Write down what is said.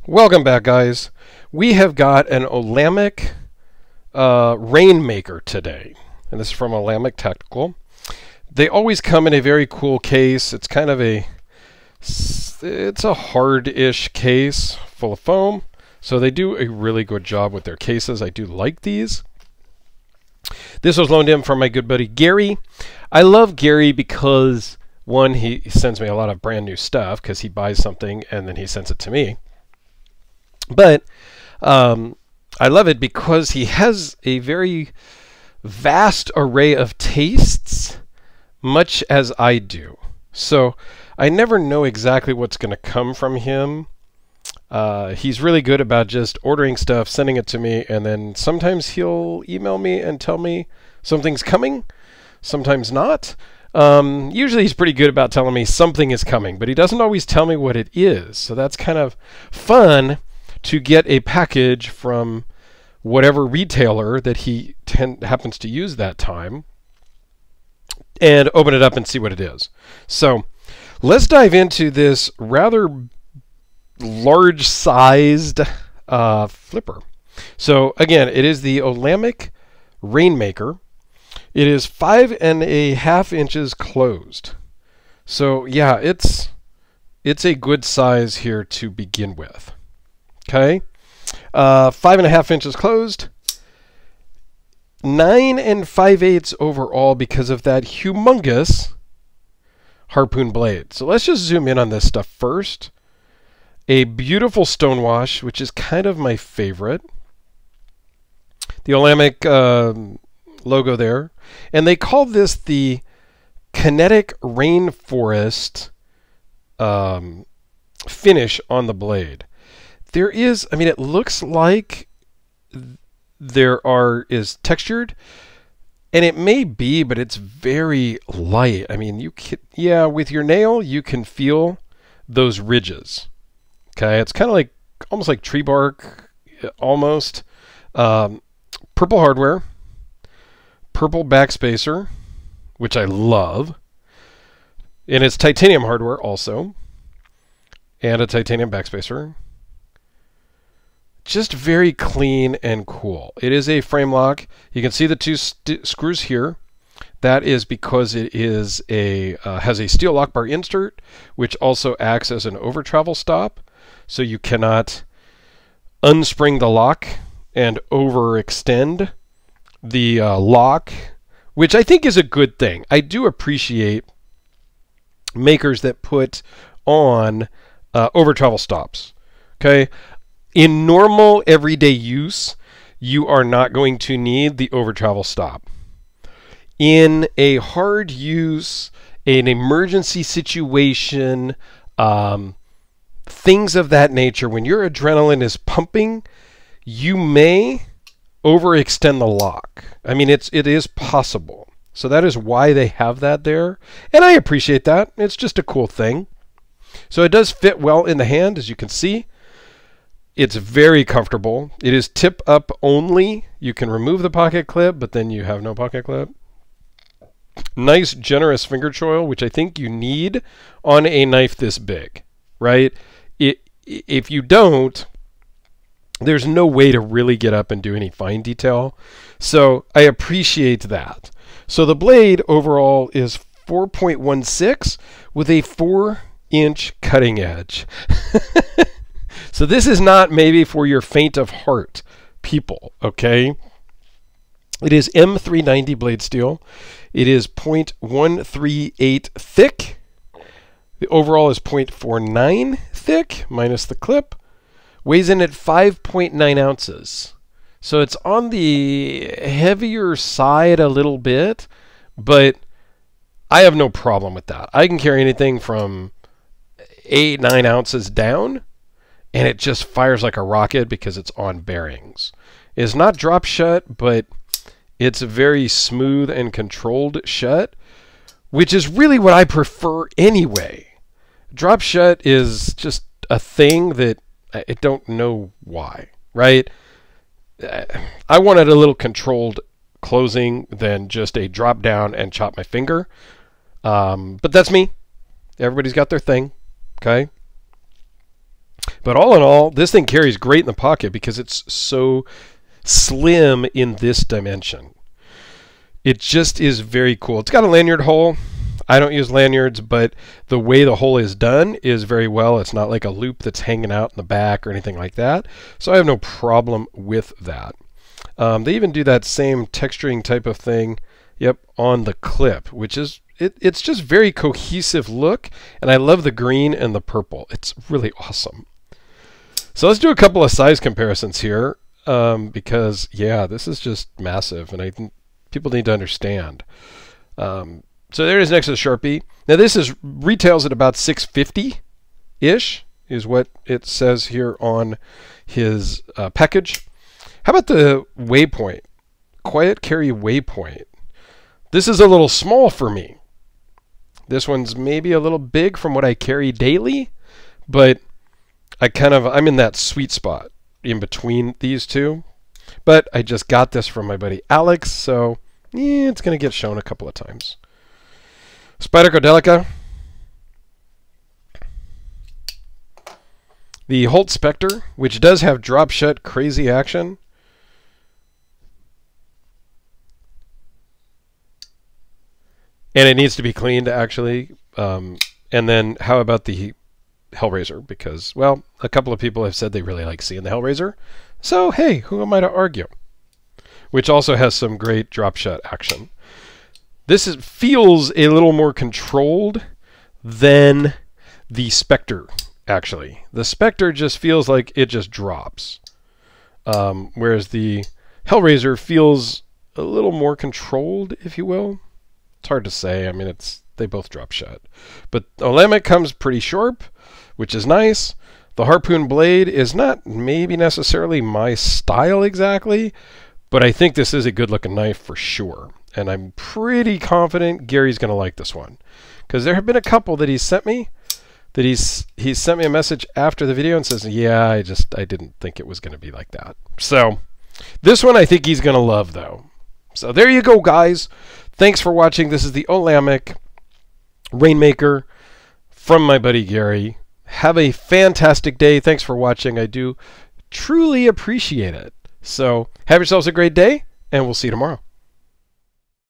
Welcome back, guys. We have got an Olamic Rainmaker today, and this is from Olamic Technical. They always come in a very cool case. It's kind of it's a hard-ish case full of foam, so they do a really good job with their cases. I do like these. This was loaned in from my good buddy Garey. I love Garey because, one, he sends me a lot of brand new stuff because he buys something and then he sends it to me. But I love it because he has a very vast array of tastes, much as I do. So I never know exactly what's going to come from him. He's really good about just ordering stuff, sending it to me, and then sometimes he'll email me and tell me something's coming, sometimes not. Usually he's pretty good about telling me something is coming, but he doesn't always tell me what it is. So that's kind of fun to get a package from whatever retailer that he happens to use that time and open it up and see what it is. So let's dive into this rather large-sized flipper. So again, it is the Olamic Rainmaker. It is 5.5 inches closed. So yeah, it's a good size here to begin with. Okay, 5.5 inches closed, 9 5/8 overall because of that humongous harpoon blade. So let's just zoom in on this stuff first. A beautiful stonewash, which is kind of my favorite. The Olamic logo there. And they call this the Kinetic Rainforest finish on the blade. There is, I mean, it looks like is textured, and it may be, but it's very light. I mean, you can, yeah, with your nail, you can feel those ridges. Okay, it's kind of like, almost like tree bark, almost. Purple hardware, purple backspacer, which I love, and it's titanium hardware also, and a titanium backspacer. Just very clean and cool. It is a frame lock. You can see the two screws here. That is because it is has a steel lock bar insert, which also acts as an over travel stop. So you cannot unspring the lock and overextend the lock, which I think is a good thing. I do appreciate makers that put on over travel stops. Okay. In normal everyday use, you are not going to need the over travel stop. In a hard use, an emergency situation, things of that nature, when your adrenaline is pumping, you may overextend the lock. I mean, it is possible. So that is why they have that there. And I appreciate that. It's just a cool thing. So it does fit well in the hand, as you can see. It's very comfortable. It is tip up only. You can remove the pocket clip, but then you have no pocket clip. Nice, generous finger choil, which I think you need on a knife this big, right? If you don't, there's no way to really get up and do any fine detail. So I appreciate that. So the blade overall is 4.16 with a 4-inch cutting edge. So this is not maybe for your faint of heart people, okay? It is M390 blade steel. It is 0.138 thick. The overall is 0.49 thick, minus the clip. Weighs in at 5.9 ounces. So it's on the heavier side a little bit, but I have no problem with that. I can carry anything from 8-9 ounces down, and it just fires like a rocket because it's on bearings. It's not drop shut, but it's very smooth and controlled shut, which is really what I prefer anyway. Drop shut is just a thing that I don't know why, right? I wanted a little controlled closing than just a drop down and chop my finger. But that's me. Everybody's got their thing, okay? But all in all, this thing carries great in the pocket because it's so slim in this dimension. It just is very cool. It's got a lanyard hole. I don't use lanyards, but the way the hole is done is very well. It's not like a loop that's hanging out in the back or anything like that. So I have no problem with that. They even do that same texturing type of thing, yep, on the clip, which is, it's just very cohesive look. And I love the green and the purple. It's really awesome. So let's do a couple of size comparisons here, because, yeah, this is just massive, and I think people need to understand. So there it is next to the Sharpie. Now this retails at about $6.50-ish, is what it says here on his package. How about the Waypoint? Quiet Carry Waypoint. This is a little small for me. This one's maybe a little big from what I carry daily, but I'm in that sweet spot in between these two. But I just got this from my buddy Alex, so yeah, it's going to get shown a couple of times. Spyderco. The Holt Spectre, which does have drop shut crazy action. And it needs to be cleaned, actually. And then how about the Hellraiser? Because, well, a couple of people have said they really like seeing the Hellraiser. So, hey, who am I to argue? Which also has some great drop shut action. This feels a little more controlled than the Spectre, actually. The Spectre just feels like it just drops. Whereas the Hellraiser feels a little more controlled, if you will. It's hard to say. I mean, they both drop shut. But Olamic comes pretty sharp, which is nice. The Harpoon blade is not maybe necessarily my style exactly, but I think this is a good-looking knife for sure. And I'm pretty confident Gary's going to like this one. Because there have been a couple that he's sent me, that he's sent me a message after the video and says, yeah, I didn't think it was going to be like that. So this one I think he's going to love, though. So there you go, guys. Thanks for watching. This is the Olamic Rainmaker from my buddy Gary. Have a fantastic day. Thanks for watching. I do truly appreciate it. So have yourselves a great day, and we'll see you tomorrow.